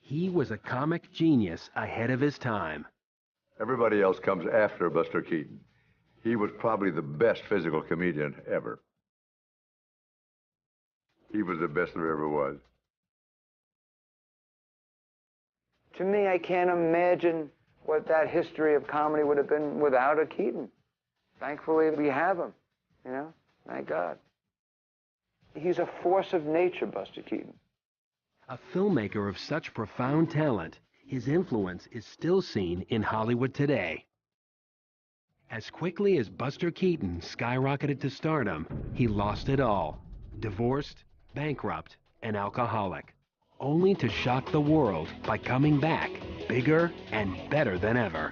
He was a comic genius ahead of his time. Everybody else comes after Buster Keaton. He was probably the best physical comedian ever. He was the best there ever was. To me, I can't imagine what that history of comedy would have been without a Keaton. Thankfully, we have him, you know, thank God. He's a force of nature, Buster Keaton. A filmmaker of such profound talent, his influence is still seen in Hollywood today. As quickly as Buster Keaton skyrocketed to stardom, he lost it all. Divorced, bankrupt, and alcoholic. Only to shock the world by coming back bigger and better than ever.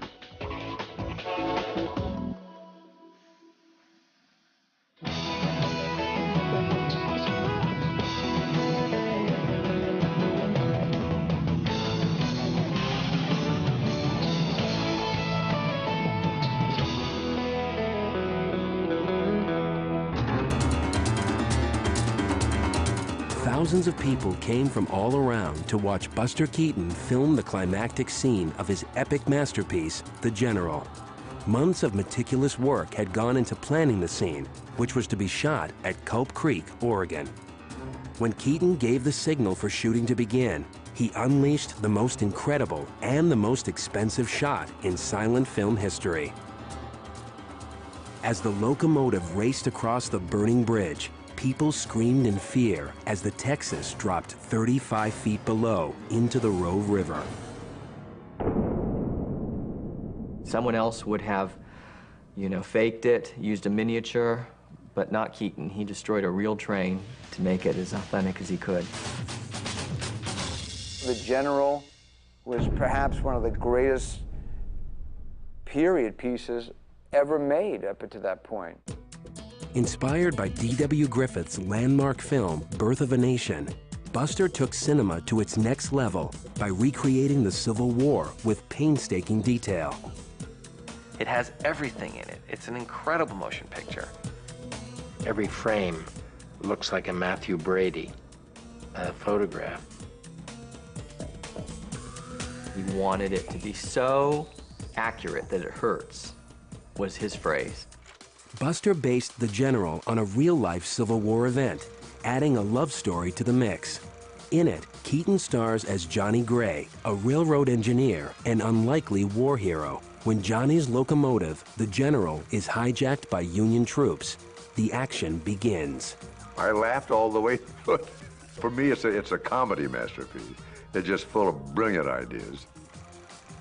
Thousands of people came from all around to watch Buster Keaton film the climactic scene of his epic masterpiece, The General. Months of meticulous work had gone into planning the scene, which was to be shot at Culp Creek, Oregon. When Keaton gave the signal for shooting to begin, he unleashed the most incredible and the most expensive shot in silent film history. As the locomotive raced across the burning bridge, people screamed in fear as the Texas dropped 35 feet below into the Rogue River. Someone else would have, faked it, used a miniature, but not Keaton. He destroyed a real train to make it as authentic as he could. The General was perhaps one of the greatest period pieces ever made up to that point. Inspired by D.W. Griffith's landmark film, Birth of a Nation, Buster took cinema to its next level by recreating the Civil War with painstaking detail. It has everything in it. It's an incredible motion picture. Every frame looks like a Matthew Brady photograph. He wanted it to be so accurate that it hurts, was his phrase. Buster based The General on a real-life Civil War event, adding a love story to the mix. In it, Keaton stars as Johnny Gray, a railroad engineer and unlikely war hero. When Johnny's locomotive, The General, is hijacked by Union troops, the action begins. I laughed all the way through it. For me, it's a comedy masterpiece. It's just full of brilliant ideas.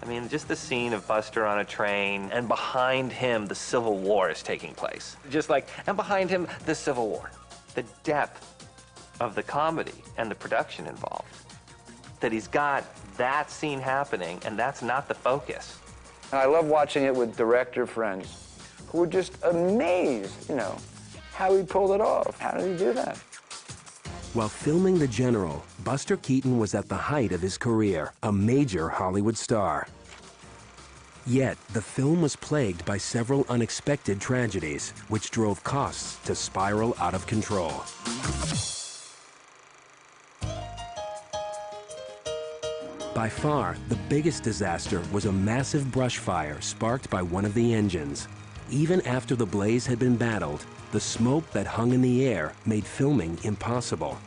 I mean, just the scene of Buster on a train, and behind him, the Civil War is taking place. And behind him, the Civil War. The depth of the comedy and the production involved. That he's got that scene happening, and that's not the focus. And I love watching it with director friends who were just amazed, how he pulled it off. How did he do that? While filming The General, Buster Keaton was at the height of his career, a major Hollywood star. Yet, the film was plagued by several unexpected tragedies, which drove costs to spiral out of control. By far, the biggest disaster was a massive brush fire sparked by one of the engines. Even after the blaze had been battled, the smoke that hung in the air made filming impossible.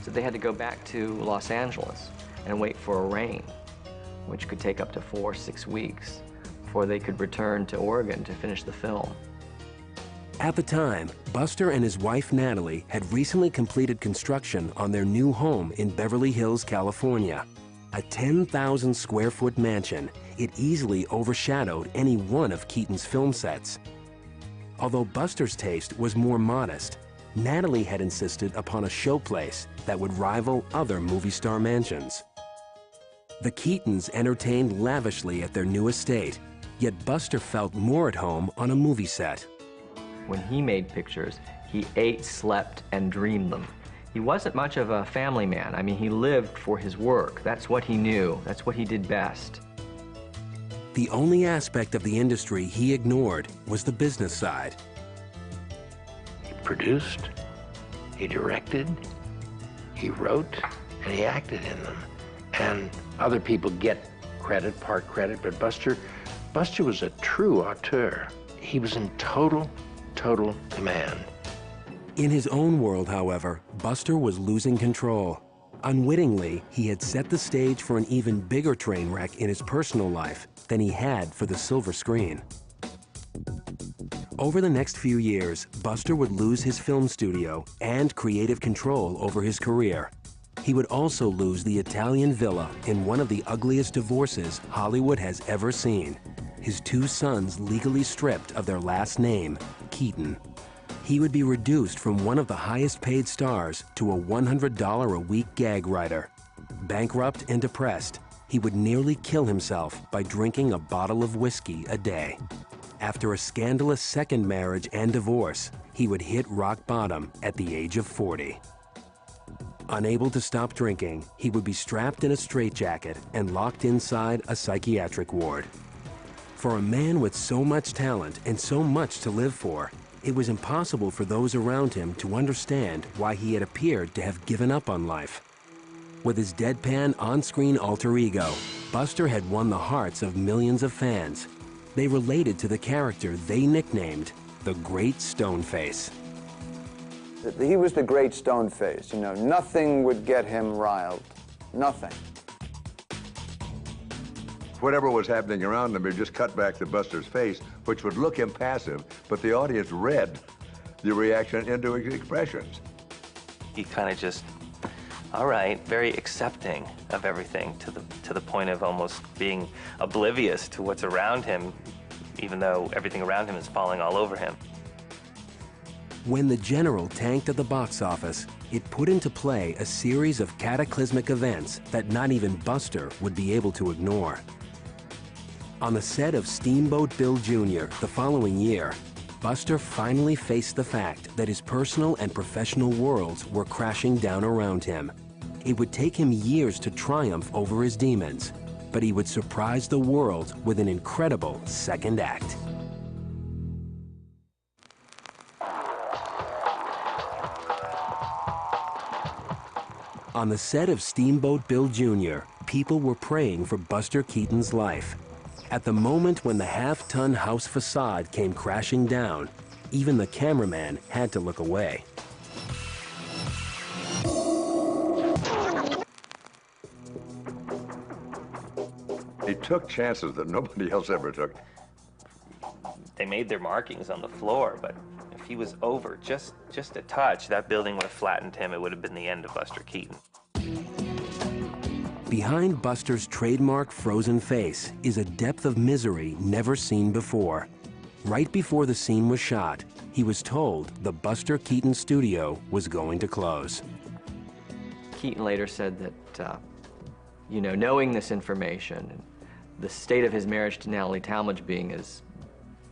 So they had to go back to Los Angeles and wait for a rain, which could take up to 4 or 6 weeks before they could return to Oregon to finish the film. At the time, Buster and his wife Natalie had recently completed construction on their new home in Beverly Hills, California. A 10,000 square foot mansion, it easily overshadowed any one of Keaton's film sets. Although Buster's taste was more modest, Natalie had insisted upon a showplace that would rival other movie star mansions. The Keatons entertained lavishly at their new estate, yet Buster felt more at home on a movie set. When he made pictures, he ate, slept, and dreamed them. He wasn't much of a family man. I mean, he lived for his work. That's what he knew. That's what he did best. The only aspect of the industry he ignored was the business side. He produced, he directed, he wrote, and he acted in them. and other people get credit, part credit, but Buster was a true auteur. He was in total command. In his own world, however, Buster was losing control. Unwittingly, he had set the stage for an even bigger train wreck in his personal life than he had for the silver screen. Over the next few years, Buster would lose his film studio and creative control over his career. He would also lose the Italian villa in one of the ugliest divorces Hollywood has ever seen. His two sons legally stripped of their last name, Keaton. He would be reduced from one of the highest paid stars to a $100 a week gag writer. Bankrupt and depressed, he would nearly kill himself by drinking a bottle of whiskey a day. After a scandalous second marriage and divorce, he would hit rock bottom at the age of 40. Unable to stop drinking, he would be strapped in a straitjacket and locked inside a psychiatric ward. For a man with so much talent and so much to live for, it was impossible for those around him to understand why he had appeared to have given up on life. With his deadpan on-screen alter ego, Buster had won the hearts of millions of fans. They related to the character they nicknamed the Great Stoneface. He was the great Stoneface, you know. Nothing would get him riled. Nothing. Whatever was happening around them, it just cut back to Buster's face, which would look impassive, but the audience read the reaction into his expressions. He kind of just, all right, very accepting of everything to the point of almost being oblivious to what's around him, even though everything around him is falling all over him. When The General tanked at the box office, it put into play a series of cataclysmic events that not even Buster would be able to ignore. On the set of Steamboat Bill Jr. the following year, Buster finally faced the fact that his personal and professional worlds were crashing down around him. It would take him years to triumph over his demons, but he would surprise the world with an incredible second act. On the set of Steamboat Bill Jr., people were praying for Buster Keaton's life. At the moment when the half-ton house facade came crashing down, even the cameraman had to look away. He took chances that nobody else ever took. They made their markings on the floor, but if he was over just a touch, that building would have flattened him. It would have been the end of Buster Keaton. Behind Buster's trademark frozen face is a depth of misery never seen before. Right before the scene was shot, he was told the Buster Keaton studio was going to close. Keaton later said that, you know, knowing this information and the state of his marriage to Natalie Talmadge being as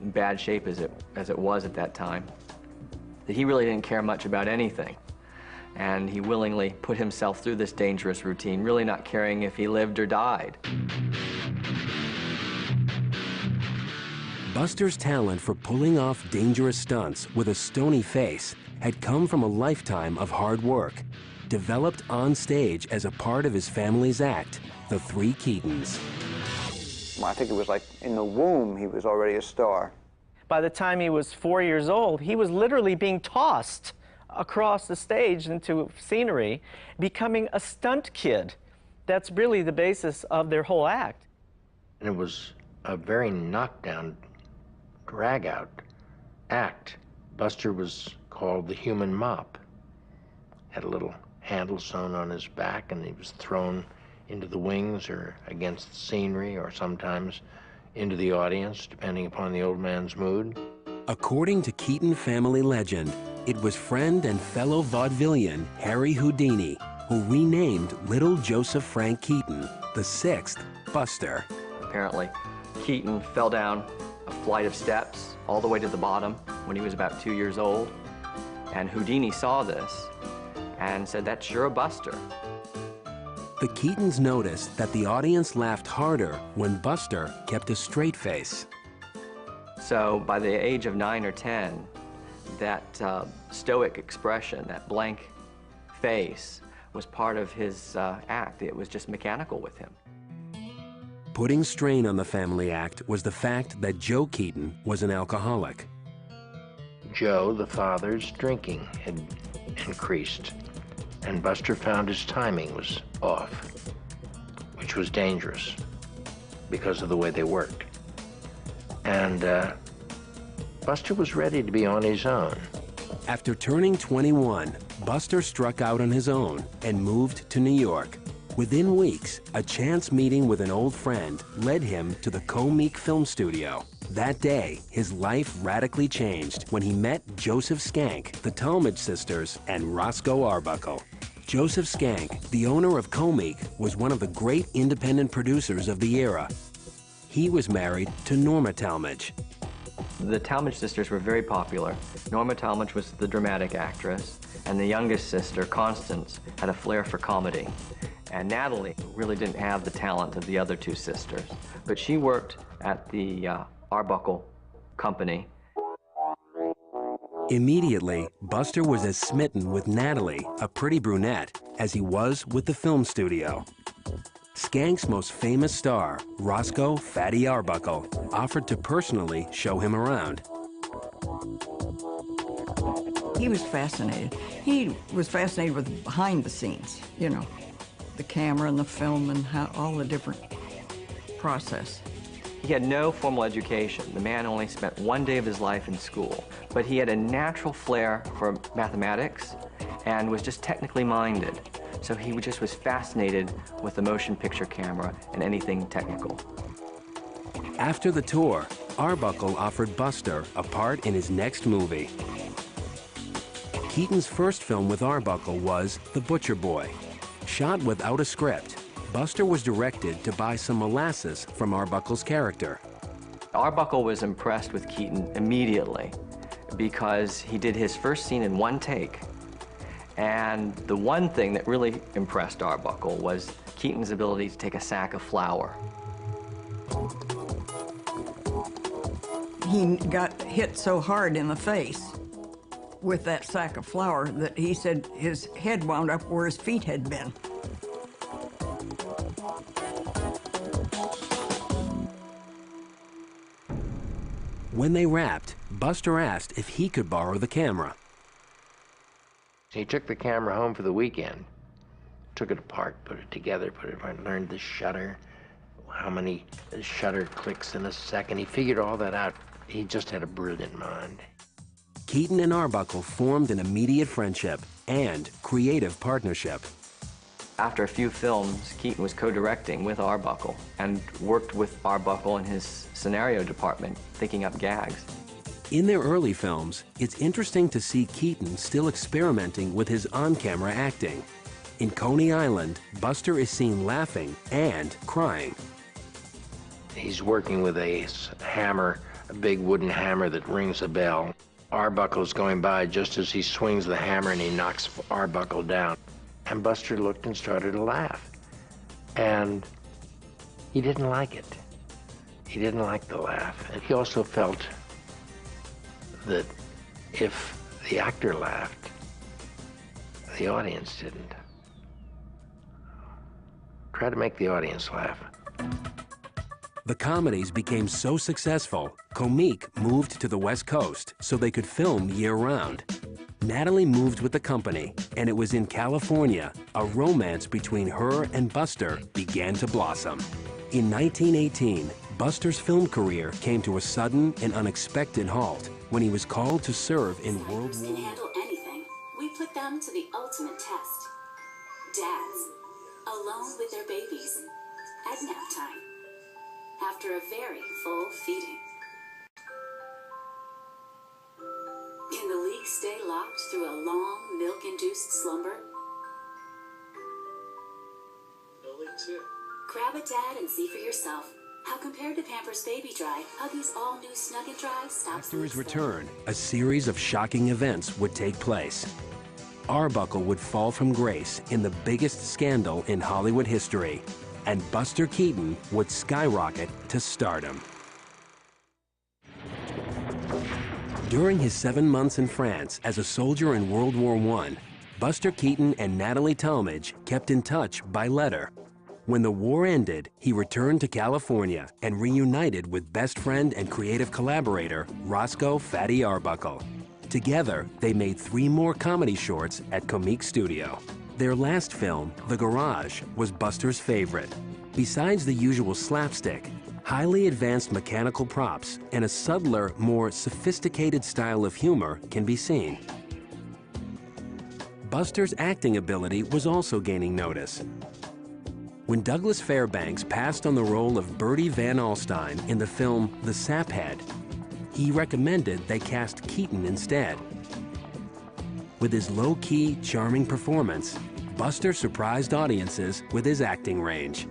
in bad shape as it was at that time, that he really didn't care much about anything. And he willingly put himself through this dangerous routine, really not caring if he lived or died. Buster's talent for pulling off dangerous stunts with a stony face had come from a lifetime of hard work, developed on stage as a part of his family's act, the Three Keatons. I think it was like in the womb he was already a star. By the time he was 4 years old, he was literally being tossed across the stage into scenery, becoming a stunt kid. That's really the basis of their whole act. And it was a very knockdown, drag-out act. Buster was called the human mop. Had a little handle sewn on his back, and he was thrown into the wings or against the scenery, or sometimes into the audience, depending upon the old man's mood. According to Keaton family legend, it was friend and fellow vaudevillian Harry Houdini who renamed little Joseph Frank Keaton the sixth Buster. Apparently, Keaton fell down a flight of steps all the way to the bottom when he was about 2 years old. And Houdini saw this and said, "That's sure a Buster." The Keatons noticed that the audience laughed harder when Buster kept a straight face. So by the age of 9 or 10, that stoic expression, that blank face, was part of his act. It was just mechanical with him. Putting strain on the family act was the fact that Joe Keaton was an alcoholic. Joe, the father's drinking had increased, and Buster found his timing was off, which was dangerous because of the way they worked. And Buster was ready to be on his own. After turning 21, Buster struck out on his own and moved to New York. Within weeks, a chance meeting with an old friend led him to the Comique Film Studio. That day, his life radically changed when he met Joseph Skank, the Talmadge sisters, and Roscoe Arbuckle. Joseph Skank, the owner of Comique, was one of the great independent producers of the era. He was married to Norma Talmadge. The Talmadge sisters were very popular. Norma Talmadge was the dramatic actress, and the youngest sister, Constance, had a flair for comedy. And Natalie really didn't have the talent of the other two sisters, but she worked at the Arbuckle company. Immediately, Buster was as smitten with Natalie, a pretty brunette, as he was with the film studio. Skank's most famous star, Roscoe "Fatty" Arbuckle, offered to personally show him around. He was fascinated. He was fascinated with behind the scenes, you know, the camera and the film and how all the different process. He had no formal education. The man only spent one day of his life in school, but he had a natural flair for mathematics and was just technically minded. So he just was fascinated with the motion picture camera and anything technical. After the tour, Arbuckle offered Buster a part in his next movie. Keaton's first film with Arbuckle was The Butcher Boy. Shot without a script, Buster was directed to buy some molasses from Arbuckle's character. Arbuckle was impressed with Keaton immediately because he did his first scene in one take. And the one thing that really impressed Arbuckle was Keaton's ability to take a sack of flour. He got hit so hard in the face with that sack of flour that he said his head wound up where his feet had been. When they wrapped, Buster asked if he could borrow the camera. He took the camera home for the weekend, took it apart, put it together, learned the shutter, how many shutter clicks in a second. He figured all that out. He just had a brilliant mind. Keaton and Arbuckle formed an immediate friendship and creative partnership. After a few films, Keaton was co-directing with Arbuckle and worked with Arbuckle in his scenario department, thinking up gags. In their early films, it's interesting to see Keaton still experimenting with his on-camera acting. In Coney Island, Buster is seen laughing and crying. He's working with a hammer, a big wooden hammer that rings a bell. Arbuckle's going by just as he swings the hammer and he knocks Arbuckle down. And Buster looked and started to laugh. And he didn't like it. He didn't like the laugh. And he also felt that if the actor laughed, the audience didn't. Try to make the audience laugh. The comedies became so successful, Comique moved to the West Coast so they could film year-round. Natalie moved with the company, and it was in California a romance between her and Buster began to blossom. In 1918, Buster's film career came to a sudden and unexpected halt when he was called to serve in World War I. Can handle anything. We put them to the ultimate test. Dads, alone with their babies, at nap time, after a very full feeding. Can the league stay locked through a long, milk-induced slumber? No league too. Grab a dad and see for yourself. How compared to Pampers Baby Dry, Huggies all-new Snug & Dry stops. After his return, a series of shocking events would take place. Arbuckle would fall from grace in the biggest scandal in Hollywood history, and Buster Keaton would skyrocket to stardom. During his 7 months in France as a soldier in World War I, Buster Keaton and Natalie Talmadge kept in touch by letter. When the war ended, he returned to California and reunited with best friend and creative collaborator Roscoe "Fatty" Arbuckle. Together, they made 3 more comedy shorts at Comique Studio. Their last film, The Garage, was Buster's favorite. Besides the usual slapstick, highly advanced mechanical props and a subtler, more sophisticated style of humor can be seen. Buster's acting ability was also gaining notice. When Douglas Fairbanks passed on the role of Bertie Van Alstyne in the film The Saphead, he recommended they cast Keaton instead. With his low-key, charming performance, Buster surprised audiences with his acting range.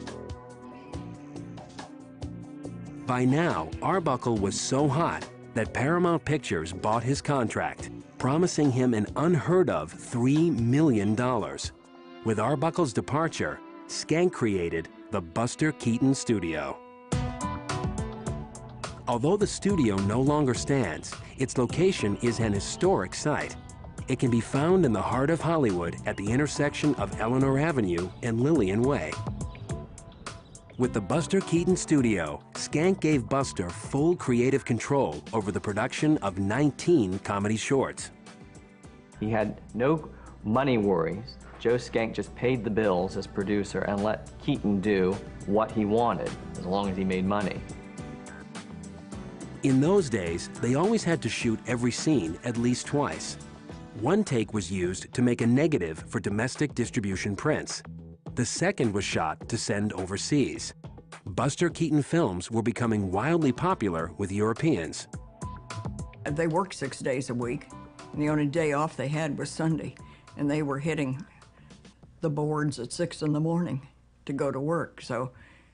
By now, Arbuckle was so hot that Paramount Pictures bought his contract, promising him an unheard-of $3 million. With Arbuckle's departure, Skank created the Buster Keaton Studio. Although the studio no longer stands, its location is an historic site. It can be found in the heart of Hollywood at the intersection of Eleanor Avenue and Lillian Way. With the Buster Keaton Studio, Skank gave Buster full creative control over the production of 19 comedy shorts. He had no money worries. Joe Skank just paid the bills as producer and let Keaton do what he wanted, as long as he made money. In those days, they always had to shoot every scene at least twice. One take was used to make a negative for domestic distribution prints. The second was shot to send overseas. Buster Keaton films were becoming wildly popular with Europeans. They worked 6 days a week, and the only day off they had was Sunday, and they were hitting the boards at 6 in the morning to go to work. So,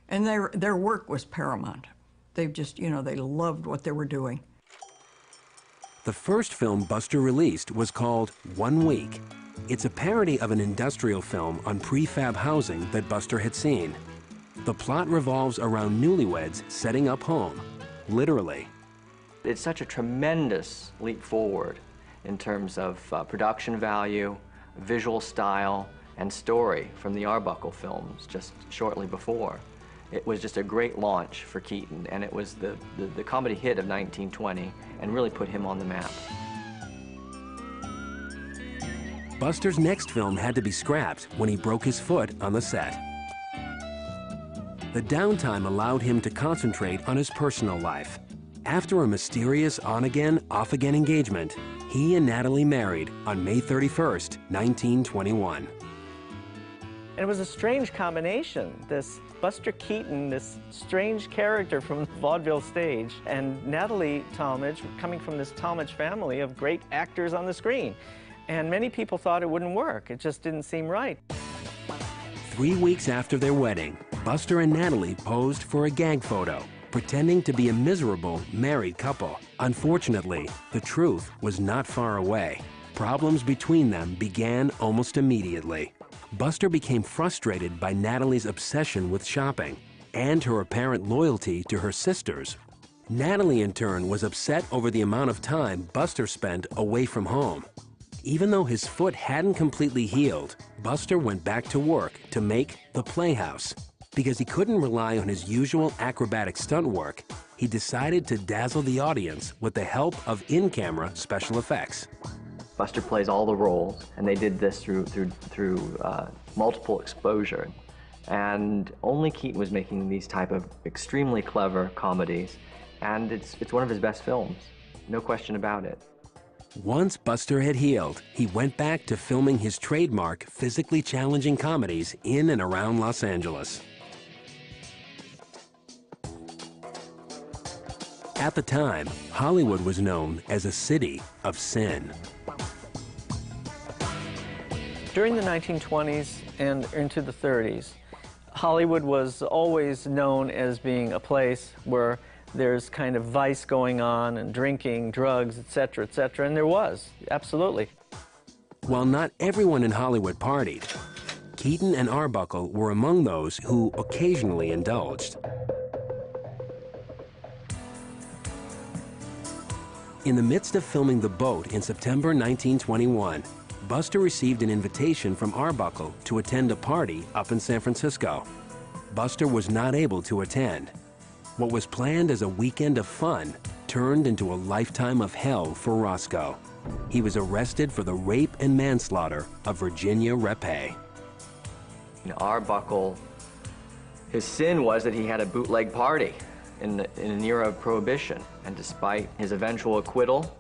and their work was paramount. They just, you know, they loved what they were doing. The first film Buster released was called 1 Week. It's a parody of an industrial film on prefab housing that Buster had seen. The plot revolves around newlyweds setting up home, literally. It's such a tremendous leap forward in terms of production value, visual style, and story from the Arbuckle films just shortly before. It was just a great launch for Keaton, and it was the comedy hit of 1920 and really put him on the map. Buster's next film had to be scrapped when he broke his foot on the set. The downtime allowed him to concentrate on his personal life. After a mysterious on-again, off-again engagement, he and Natalie married on May 31st, 1921. It was a strange combination, this Buster Keaton, this strange character from the vaudeville stage, and Natalie Talmadge, coming from this Talmadge family of great actors on the screen. And many people thought it wouldn't work. It just didn't seem right. 3 weeks after their wedding, Buster and Natalie posed for a gag photo, pretending to be a miserable married couple. Unfortunately, the truth was not far away. Problems between them began almost immediately. Buster became frustrated by Natalie's obsession with shopping and her apparent loyalty to her sisters. Natalie, in turn, was upset over the amount of time Buster spent away from home. Even though his foot hadn't completely healed, Buster went back to work to make The Playhouse. Because he couldn't rely on his usual acrobatic stunt work, he decided to dazzle the audience with the help of in-camera special effects. Buster plays all the roles, and they did this through multiple exposure. And only Keaton was making these type of extremely clever comedies, and it's one of his best films, no question about it. Once Buster had healed, he went back to filming his trademark physically challenging comedies in and around Los Angeles. At the time, Hollywood was known as a city of sin. During the 1920s and into the 30s, Hollywood was always known as being a place where there's kind of vice going on and drinking, drugs, etc., and there was, absolutely. While not everyone in Hollywood partied, Keaton and Arbuckle were among those who occasionally indulged. In the midst of filming The Boat in September 1921, Buster received an invitation from Arbuckle to attend a party up in San Francisco. Buster was not able to attend. What was planned as a weekend of fun turned into a lifetime of hell for Roscoe. He was arrested for the rape and manslaughter of Virginia Repe. Arbuckle, his sin was that he had a bootleg party in an era of Prohibition. And despite his eventual acquittal,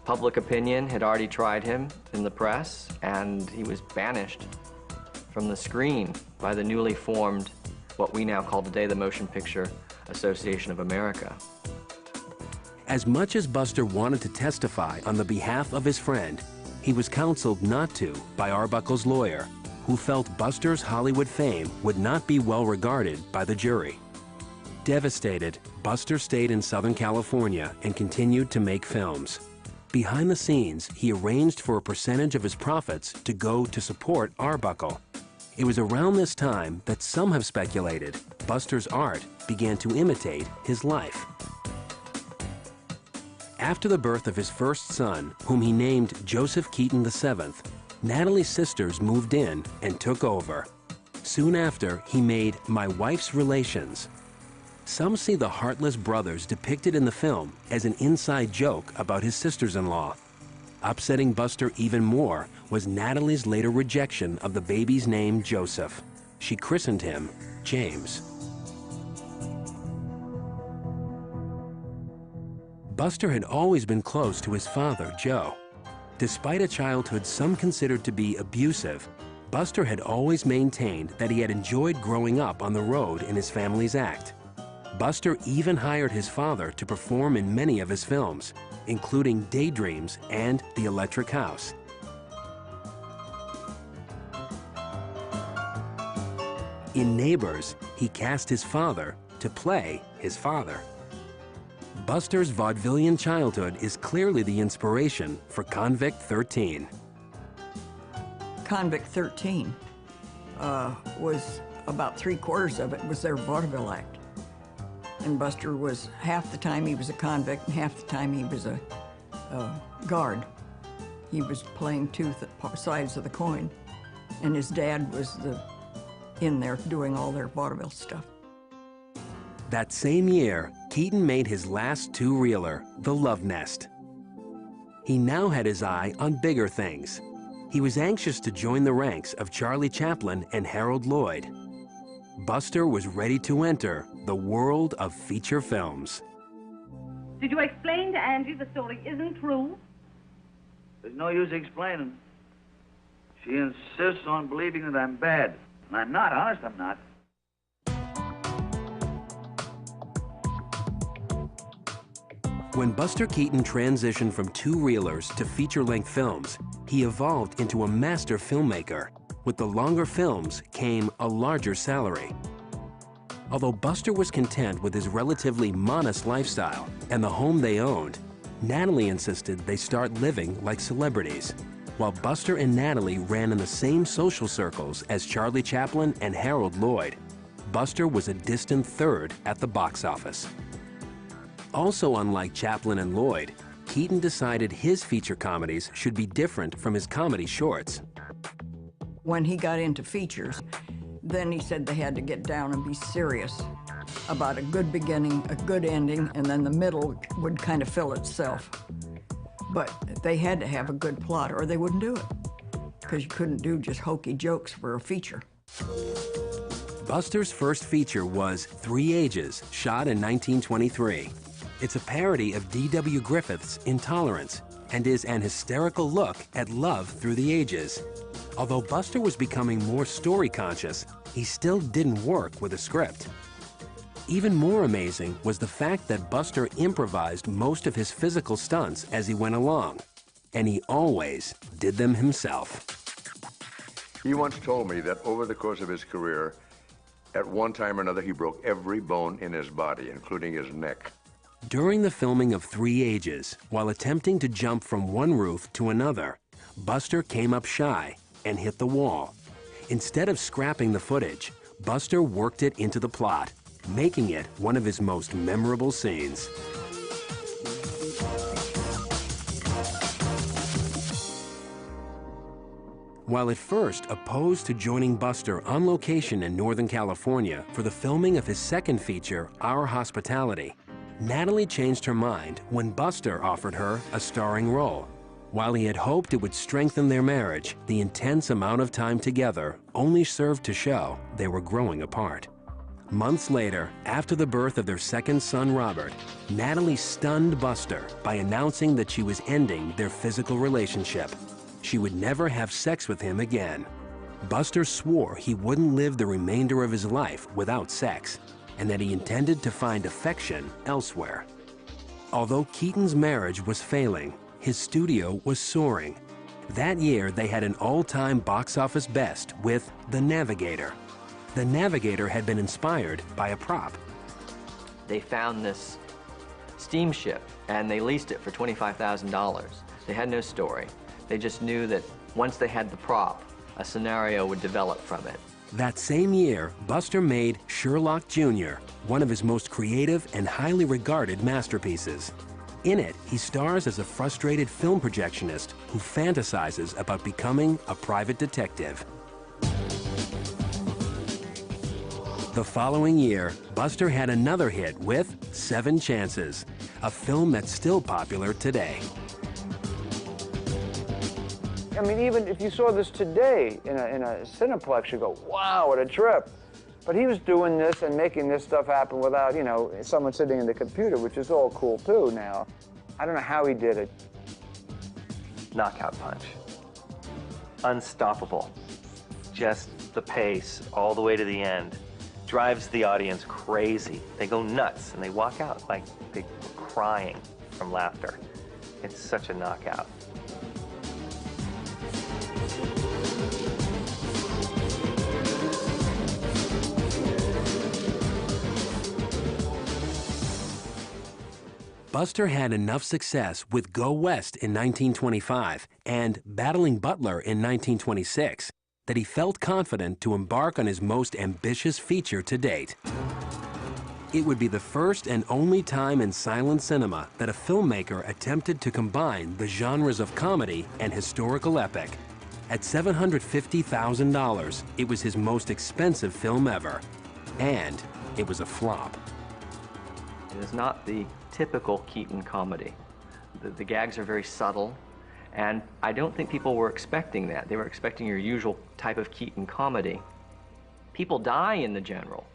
public opinion had already tried him in the press, and he was banished from the screen by the newly formed, what we now call today the Motion Picture Association of America. As much as Buster wanted to testify on the behalf of his friend, he was counseled not to by Arbuckle's lawyer, who felt Buster's Hollywood fame would not be well regarded by the jury. Devastated, Buster stayed in Southern California and continued to make films. Behind the scenes, he arranged for a percentage of his profits to go to support Arbuckle. It was around this time that some have speculated Buster's art began to imitate his life. After the birth of his first son, whom he named Joseph Keaton VII, Natalie's sisters moved in and took over. Soon after, he made My Wife's Relations. Some see the heartless brothers depicted in the film as an inside joke about his sisters-in-law. Upsetting Buster even more was Natalie's later rejection of the baby's name Joseph. She christened him James. Buster had always been close to his father, Joe. Despite a childhood some considered to be abusive, Buster had always maintained that he had enjoyed growing up on the road in his family's act. Buster even hired his father to perform in many of his films, including Daydreams and The Electric House. In Neighbors, he cast his father to play his father. Buster's vaudevillian childhood is clearly the inspiration for Convict 13. Convict 13 was about 3/4 of it was their vaudeville act. And Buster was, half the time he was a convict and half the time he was a guard. He was playing two sides of the coin. And his dad was in there doing all their vaudeville stuff. That same year, Keaton made his last two-reeler, The Love Nest. He now had his eye on bigger things. He was anxious to join the ranks of Charlie Chaplin and Harold Lloyd. Buster was ready to enter the world of feature films. Did you explain to Angie the story isn't true? There's no use explaining. She insists on believing that I'm bad. And I'm not, honest, I'm not. When Buster Keaton transitioned from two-reelers to feature-length films, he evolved into a master filmmaker. With the longer films came a larger salary. Although Buster was content with his relatively modest lifestyle and the home they owned, Natalie insisted they start living like celebrities. While Buster and Natalie ran in the same social circles as Charlie Chaplin and Harold Lloyd, Buster was a distant third at the box office. Also unlike Chaplin and Lloyd, Keaton decided his feature comedies should be different from his comedy shorts. When he got into features, then he said they had to get down and be serious about a good beginning, a good ending, and then the middle would kind of fill itself. But they had to have a good plot or they wouldn't do it, because you couldn't do just hokey jokes for a feature. Buster's first feature was Three Ages, shot in 1923. It's a parody of D.W. Griffith's Intolerance and is an hysterical look at love through the ages. Although Buster was becoming more story-conscious, he still didn't work with a script. Even more amazing was the fact that Buster improvised most of his physical stunts as he went along, and he always did them himself. He once told me that over the course of his career, at one time or another, he broke every bone in his body, including his neck. During the filming of Three Ages, while attempting to jump from one roof to another, Buster came up shy and hit the wall. Instead of scrapping the footage, Buster worked it into the plot, making it one of his most memorable scenes. While at first opposed to joining Buster on location in Northern California for the filming of his second feature, Our Hospitality, Natalie changed her mind when Buster offered her a starring role. While he had hoped it would strengthen their marriage, the intense amount of time together only served to show they were growing apart. Months later, after the birth of their second son, Robert, Natalie stunned Buster by announcing that she was ending their physical relationship. She would never have sex with him again. Buster swore he wouldn't live the remainder of his life without sex, and that he intended to find affection elsewhere. Although Keaton's marriage was failing, his studio was soaring. That year, they had an all-time box office best with The Navigator. The Navigator had been inspired by a prop. They found this steamship and they leased it for $25,000. They had no story. They just knew that once they had the prop, a scenario would develop from it. That same year, Buster made Sherlock Jr., one of his most creative and highly regarded masterpieces. In it, he stars as a frustrated film projectionist who fantasizes about becoming a private detective. The following year, Buster had another hit with 7 Chances, a film that's still popular today. I mean, even if you saw this today in a Cineplex, you go, wow, what a trip. But he was doing this and making this stuff happen without, you know, someone sitting in the computer, which is all cool too now. I don't know how he did it. Knockout punch. Unstoppable. Just the pace all the way to the end drives the audience crazy. They go nuts and they walk out like they're crying from laughter. It's such a knockout. Buster had enough success with Go West in 1925 and Battling Butler in 1926 that he felt confident to embark on his most ambitious feature to date. It would be the first and only time in silent cinema that a filmmaker attempted to combine the genres of comedy and historical epic. At $750,000, it was his most expensive film ever, and it was a flop. It is not the typical Keaton comedy. The gags are very subtle, and I don't think people were expecting that. They were expecting your usual type of Keaton comedy. People die in The General,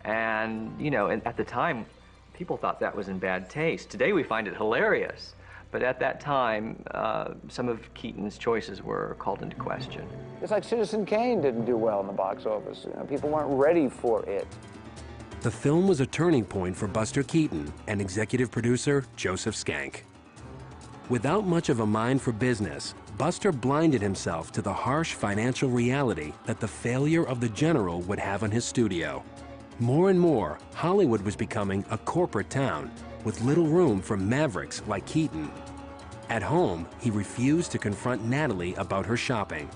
and you know, at the time, people thought that was in bad taste. Today we find it hilarious, but at that time, some of Keaton's choices were called into question. It's like Citizen Kane didn't do well in the box office. You know, people weren't ready for it. The film was a turning point for Buster Keaton and executive producer Joseph Schenck. Without much of a mind for business, Buster blinded himself to the harsh financial reality that the failure of The General would have on his studio. More and more, Hollywood was becoming a corporate town with little room for mavericks like Keaton. At home, he refused to confront Natalie about her shopping.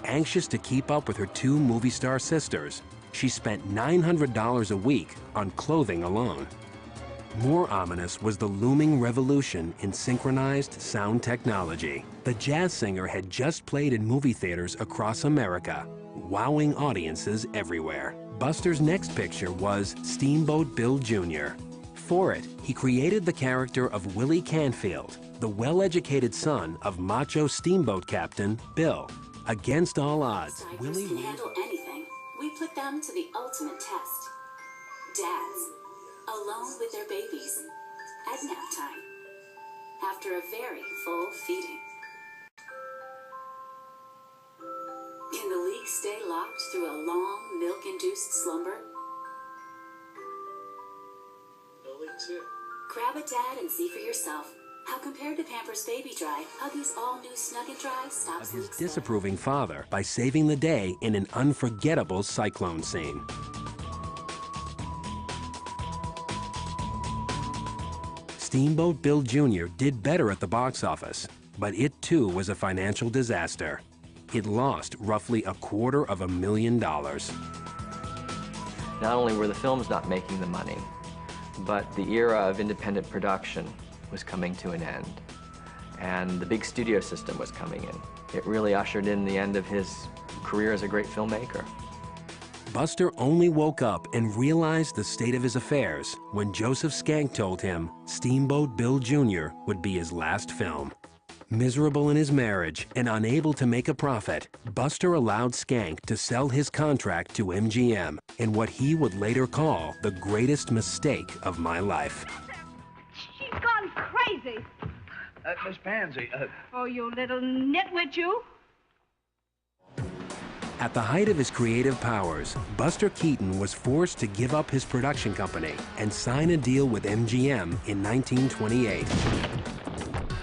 Anxious to keep up with her 2 movie star sisters, she spent $900 a week on clothing alone. More ominous was the looming revolution in synchronized sound technology. The jazz singer had just played in movie theaters across America, wowing audiences everywhere. Buster's next picture was Steamboat Bill Jr. For it, he created the character of Willie Canfield, the well-educated son of macho steamboat captain Bill. Against all odds, Willie can handle anything. We put them to the ultimate test. Dads, alone with their babies, at nap time, after a very full feeding. Can the league stay locked through a long, milk-induced slumber? Only 2. Grab a dad and see for yourself how, compared to Pampers Baby Dry, Huggies all-new Snug & Dry stops of his leaks disapproving father by saving the day in an unforgettable cyclone scene. Steamboat Bill Jr. did better at the box office, but it too was a financial disaster. It lost roughly $250,000. Not only were the films not making the money, but the era of independent production was coming to an end, and the big studio system was coming in. it really ushered in the end of his career as a great filmmaker. Buster only woke up and realized the state of his affairs when Joseph Skank told him Steamboat Bill Jr. would be his last film. Miserable in his marriage and unable to make a profit, Buster allowed Skank to sell his contract to MGM in what he would later call the greatest mistake of my life. She's gone crazy. Miss Pansy, Oh, you little nitwit, you. At the height of his creative powers, Buster Keaton was forced to give up his production company and sign a deal with MGM in 1928.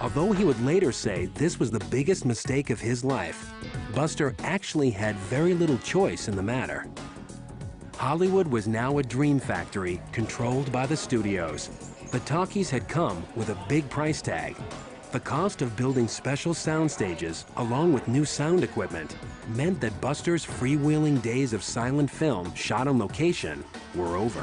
Although he would later say this was the biggest mistake of his life, Buster actually had very little choice in the matter. Hollywood was now a dream factory controlled by the studios. The talkies had come with a big price tag. The cost of building special sound stages, along with new sound equipment, meant that Buster's freewheeling days of silent film shot on location were over.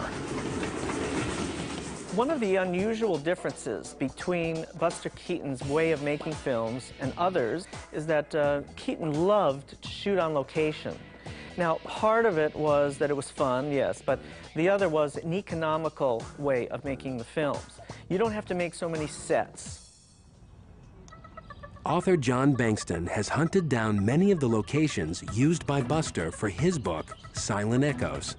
One of the unusual differences between Buster Keaton's way of making films and others is that Keaton loved to shoot on location. Now, part of it was that it was fun, yes, but the other was an economical way of making the films. You don't have to make so many sets. Author John Bankston has hunted down many of the locations used by Buster for his book, Silent Echoes.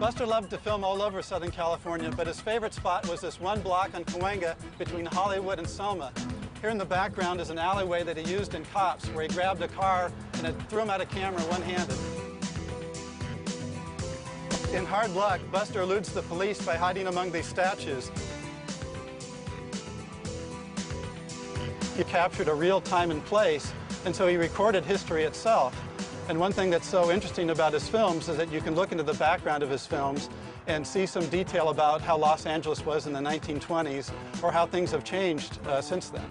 Buster loved to film all over Southern California, but his favorite spot was this one block on Cahuenga between Hollywood and Soma. Here in the background is an alleyway that he used in Cops, where he grabbed a car and threw him out of camera one-handed. In Hard Luck, Buster eludes the police by hiding among these statues. He captured a real time and place, and so he recorded history itself. And one thing that's so interesting about his films is that you can look into the background of his films and see some detail about how Los Angeles was in the 1920s or how things have changed since then.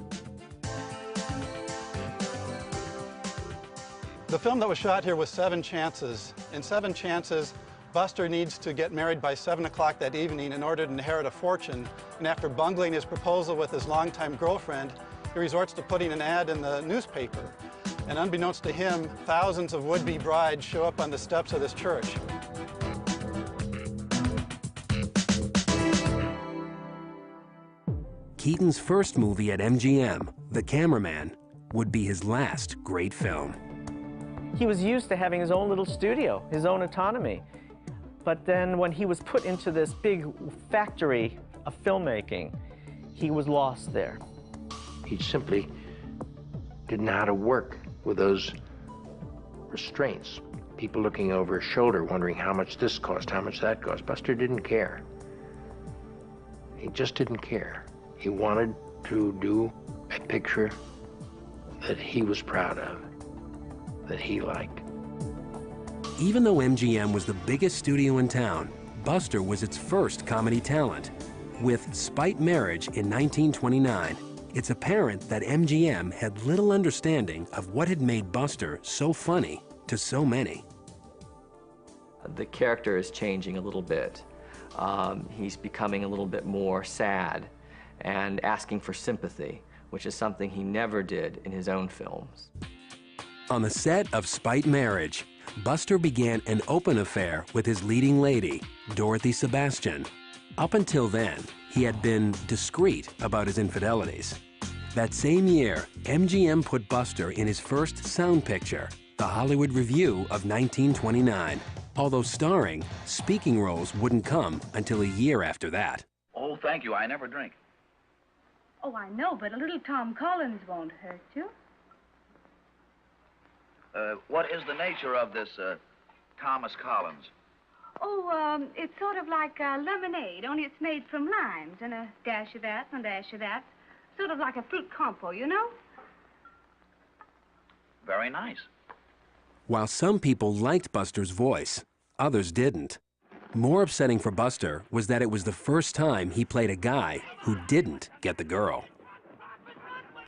The film that was shot here was 7 Chances. In 7 Chances, Buster needs to get married by 7 o'clock that evening in order to inherit a fortune. And after bungling his proposal with his longtime girlfriend, he resorts to putting an ad in the newspaper. And unbeknownst to him, thousands of would-be brides show up on the steps of this church. Keaton's first movie at MGM, The Cameraman, would be his last great film. He was used to having his own little studio, his own autonomy. But then when he was put into this big factory of filmmaking, he was lost there. He simply didn't know how to work with those restraints. People looking over his shoulder, wondering how much this cost, how much that cost. Buster didn't care. He just didn't care. He wanted to do a picture that he was proud of, that he liked. Even though MGM was the biggest studio in town, Buster was its first comedy talent. With Spite Marriage in 1929, it's apparent that MGM had little understanding of what had made Buster so funny to so many. The character is changing a little bit. He's becoming a little bit more sad and asking for sympathy, which is something he never did in his own films. On the set of Spite Marriage, Buster began an open affair with his leading lady, Dorothy Sebastian. Up until then, he had been discreet about his infidelities. That same year, MGM put Buster in his first sound picture, The Hollywood Review of 1929. Although starring, speaking roles wouldn't come until a year after that. Oh, thank you. I never drink. Oh, I know, but a little Tom Collins won't hurt you. What is the nature of this Thomas Collins? Oh, it's sort of like lemonade, only it's made from limes, and a dash of that, and a dash of that. Sort of like a fruit compo, you know? Very nice. While some people liked Buster's voice, others didn't. More upsetting for Buster was that it was the first time he played a guy who didn't get the girl.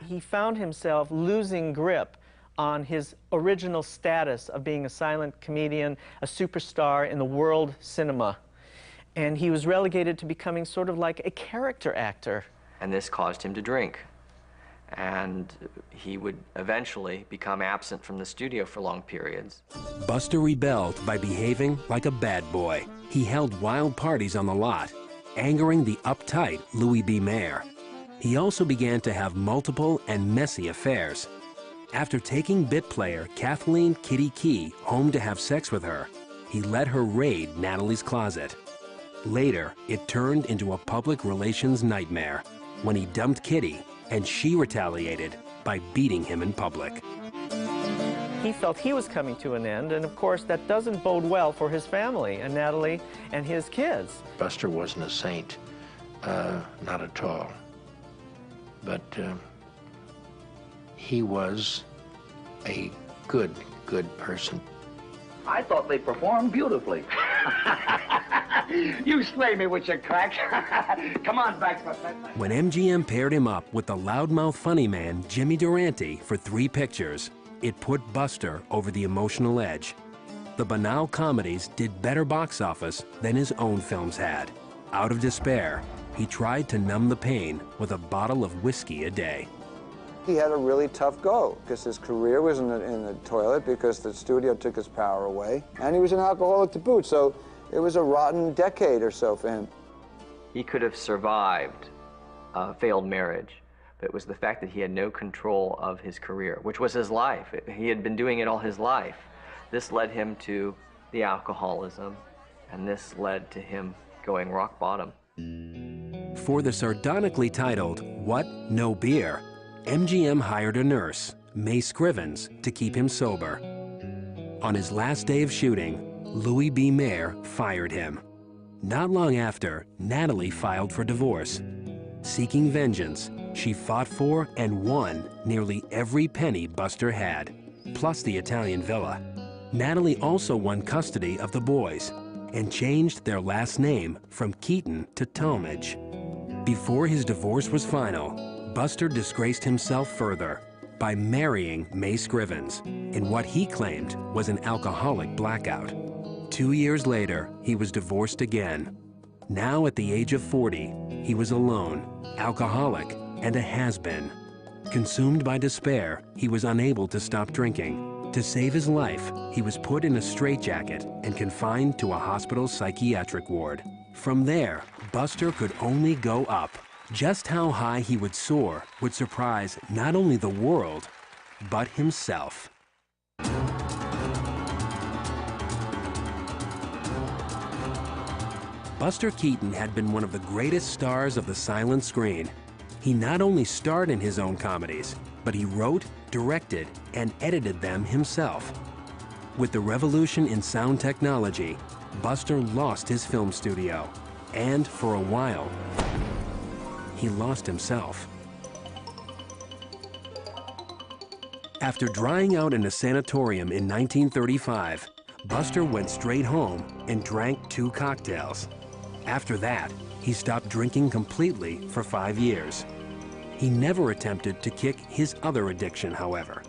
He found himself losing grip on his original status of being a silent comedian, a superstar in the world cinema. And he was relegated to becoming sort of like a character actor. And this caused him to drink. and he would eventually become absent from the studio for long periods. Buster rebelled by behaving like a bad boy. He held wild parties on the lot, angering the uptight Louis B. Mayer. He also began to have multiple and messy affairs. After taking bit player Kathleen Kitty Key home to have sex with her, he let her raid Natalie's closet. Later, it turned into a public relations nightmare when he dumped Kitty and she retaliated by beating him in public. He felt he was coming to an end, and of course that doesn't bode well for his family and Natalie and his kids. Buster wasn't a saint, not at all. But he was a good person. I thought they performed beautifully. You slay me with your cracks. Come on back, Professor. When MGM paired him up with the loudmouth funny man Jimmy Durante for 3 pictures, it put Buster over the emotional edge. The banal comedies did better box office than his own films had. Out of despair, he tried to numb the pain with a bottle of whiskey a day. He had a really tough go because his career was in the toilet because the studio took his power away, and he was an alcoholic to boot, so it was a rotten decade or so for him. He could have survived a failed marriage, but it was the fact that he had no control of his career, which was his life. He had been doing it all his life. This led him to the alcoholism, and this led to him going rock bottom. For the sardonically titled What? No Beer, MGM hired a nurse, May Scrivens, to keep him sober. On his last day of shooting, Louis B. Mayer fired him. Not long after, Natalie filed for divorce. Seeking vengeance, she fought for and won nearly every penny Buster had, plus the Italian villa. Natalie also won custody of the boys and changed their last name from Keaton to Talmadge. Before his divorce was final, Buster disgraced himself further by marrying May Scrivens in what he claimed was an alcoholic blackout. 2 years later, he was divorced again. Now at the age of 40, he was alone, alcoholic, and a has-been. Consumed by despair, he was unable to stop drinking. To save his life, he was put in a straitjacket and confined to a hospital psychiatric ward. From there, Buster could only go up. Just how high he would soar would surprise not only the world, but himself. Buster Keaton had been one of the greatest stars of the silent screen. He not only starred in his own comedies, but he wrote, directed, and edited them himself. With the revolution in sound technology, Buster lost his film studio, and for a while, he lost himself. After drying out in a sanatorium in 1935, Buster went straight home and drank 2 cocktails. After that, he stopped drinking completely for 5 years. He never attempted to kick his other addiction, however.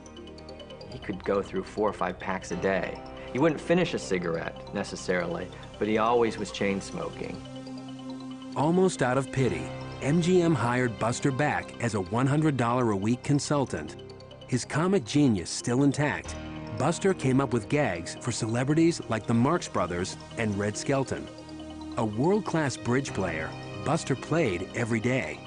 He could go through 4 or 5 packs a day. He wouldn't finish a cigarette, necessarily, but he always was chain smoking. Almost out of pity, MGM hired Buster back as a $100 a week consultant. His comic genius still intact, Buster came up with gags for celebrities like the Marx Brothers and Red Skelton. A world-class bridge player, Buster played every day.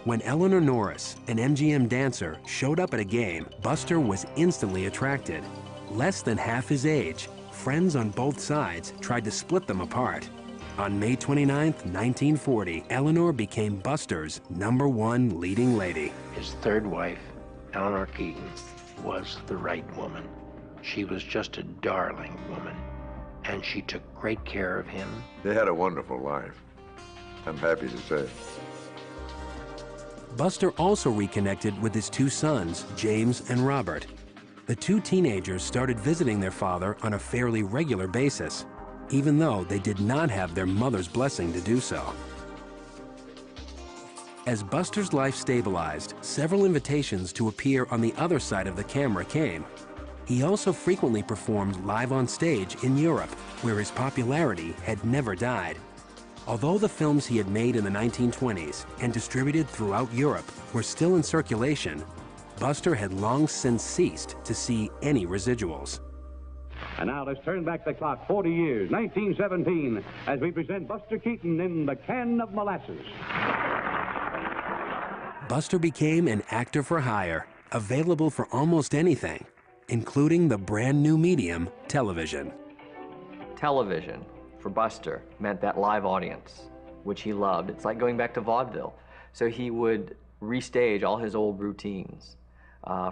When Eleanor Norris, an MGM dancer, showed up at a game, Buster was instantly attracted. Less than half his age, friends on both sides tried to split them apart. On May 29, 1940, Eleanor became Buster's #1 leading lady. His third wife, Eleanor Keaton, was the right woman. She was just a darling woman, and she took great care of him. They had a wonderful life, I'm happy to say. Buster also reconnected with his 2 sons, James and Robert. The 2 teenagers started visiting their father on a fairly regular basis, even though they did not have their mother's blessing to do so. As Buster's life stabilized, several invitations to appear on the other side of the camera came. He also frequently performed live on stage in Europe, where his popularity had never died. Although the films he had made in the 1920s and distributed throughout Europe were still in circulation, Buster had long since ceased to see any residuals. And now let's turn back the clock 40 years, 1917, as we present Buster Keaton in The Can of Molasses. Buster became an actor for hire, available for almost anything, including the brand new medium, television. Television, for Buster, meant that live audience, which he loved. It's like going back to vaudeville. So he would restage all his old routines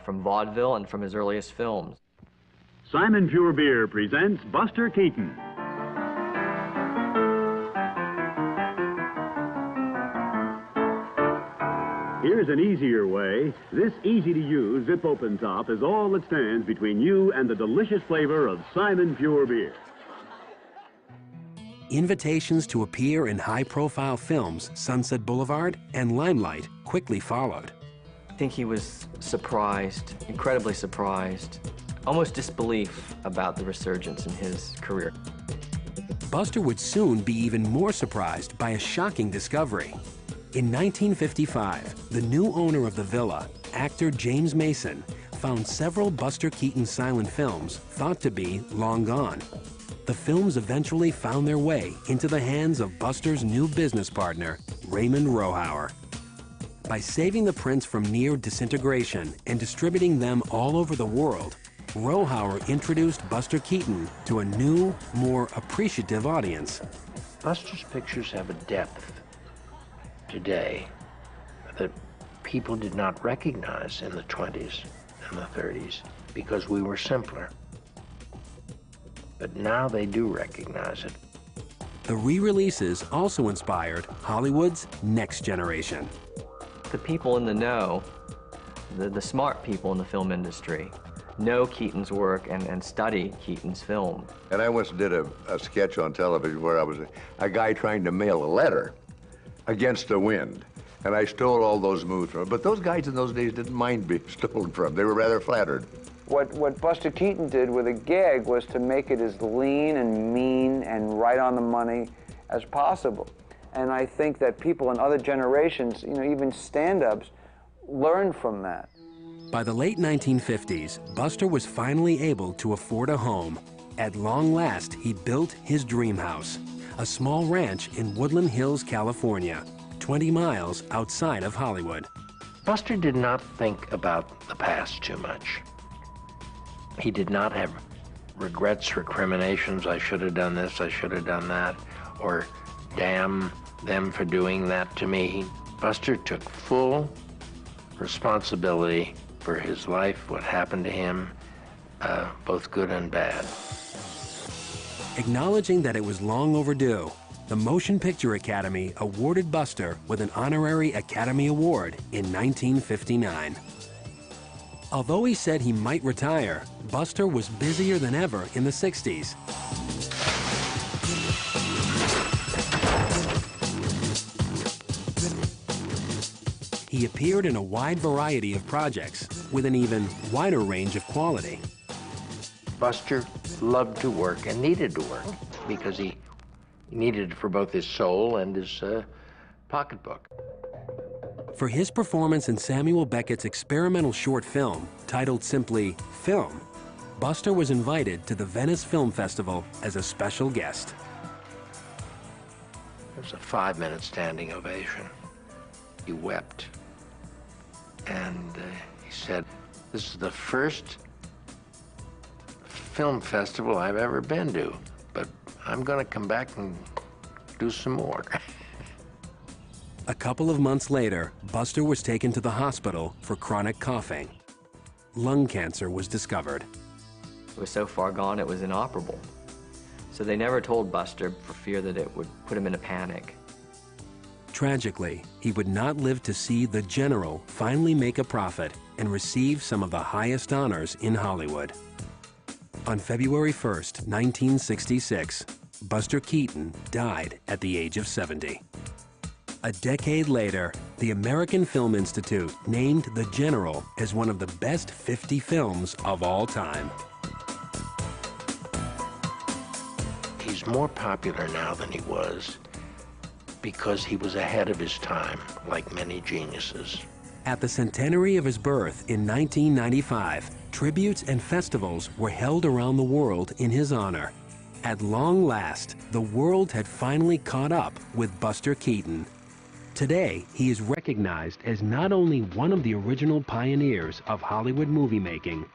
from vaudeville and from his earliest films. Simon Pure Beer presents Buster Keaton. Here's an easier way. This easy-to-use zip-open top is all that stands between you and the delicious flavor of Simon Pure Beer. Invitations to appear in high-profile films, Sunset Boulevard and Limelight, quickly followed. I think he was surprised, incredibly surprised, almost disbelief about the resurgence in his career. Buster would soon be even more surprised by a shocking discovery. In 1955, the new owner of the villa, actor James Mason, found several Buster Keaton silent films thought to be long gone. The films eventually found their way into the hands of Buster's new business partner, Raymond Rohauer. By saving the prints from near disintegration and distributing them all over the world, Rohauer introduced Buster Keaton to a new, more appreciative audience. Buster's pictures have a depth today that people did not recognize in the 20s and the 30s because we were simpler. But now they do recognize it. The re-releases also inspired Hollywood's next generation. The people in the know, the smart people in the film industry, know Keaton's work and study Keaton's film. And I once did a sketch on television where I was a guy trying to mail a letter against the wind. And I stole all those moves from him. But those guys in those days didn't mind being stolen from. They were rather flattered. What Buster Keaton did with a gag was to make it as lean and mean and right on the money as possible. And I think that people in other generations, even stand-ups, learned from that. By the late 1950s, Buster was finally able to afford a home. At long last, he built his dream house, a small ranch in Woodland Hills, California, 20 miles outside of Hollywood. Buster did not think about the past too much. He did not have regrets, recriminations, I should have done this, I should have done that, or damn them for doing that to me. Buster took full responsibility for his life, what happened to him, both good and bad. Acknowledging that it was long overdue, the Motion Picture Academy awarded Buster with an honorary Academy Award in 1959. Although he said he might retire, Buster was busier than ever in the 60s. He appeared in a wide variety of projects with an even wider range of quality. Buster loved to work and needed to work because he needed it for both his soul and his pocketbook. For his performance in Samuel Beckett's experimental short film, titled simply Film, Buster was invited to the Venice Film Festival as a special guest. It was a 5-minute standing ovation. He wept. And he said, "This is the first film festival I've ever been to, but I'm going to come back and do some more." A couple of months later, Buster was taken to the hospital for chronic coughing. Lung cancer was discovered. It was so far gone it was inoperable. So they never told Buster for fear that it would put him in a panic. Tragically, he would not live to see the General finally make a profit and receive some of the highest honors in Hollywood. On February 1st, 1966, Buster Keaton died at the age of 70. A decade later, the American Film Institute named The General as one of the best 50 films of all time. He's more popular now than he was because he was ahead of his time, like many geniuses. At the centenary of his birth in 1995, tributes and festivals were held around the world in his honor. At long last, the world had finally caught up with Buster Keaton. Today, he is recognized as not only one of the original pioneers of Hollywood movie making,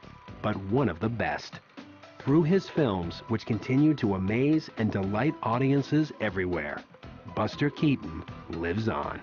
but one of the best. Through his films, which continue to amaze and delight audiences everywhere, Buster Keaton lives on.